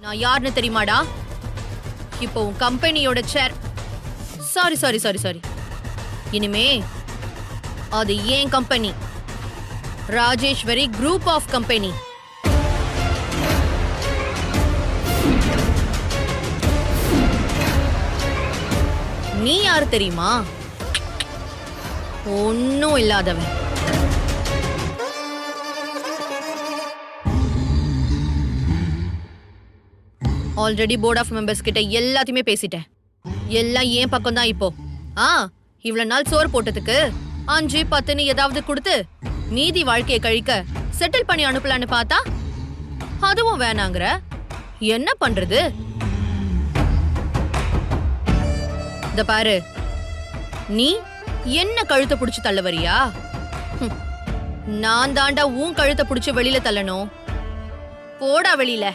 நான் யாருன்னு தெரியுமாடா? இப்போ உன் கம்பெனியோட chair. Sorry sorry sorry sorry. இனிமே அது ஏன் கம்பெனி, ராஜேஸ்வரி குரூப் ஆஃப் கம்பெனி. நீ யாரு தெரியுமா? ஒன்னும் இல்லாதவன். ஆல்ரெடி போர்ட் ஆஃப் மெம்பர்ஸ் கிட்ட எல்லாத்தையுமே பேசிட்டேன். எல்லாம் ஏன் பக்கம் தான் இப்போ. இவ்வளவு நாள் சோறு போட்டதுக்கு 5, 10 ஏதாவது கொடுத்து மீதி வாழ்க்கையை கழிக்க செட்டில் பண்ணி அனுப்பலான்னு பார்த்தா அதுவும் வேணாங்கிற. என்ன பண்றது? இந்த பாரு, நீ என்ன கழுத்தை புடிச்சு தள்ள வரியா? நான் தாண்டா உன் கழுத்தை புடிச்சு வெளியில தள்ளணும். போடா வெளியில.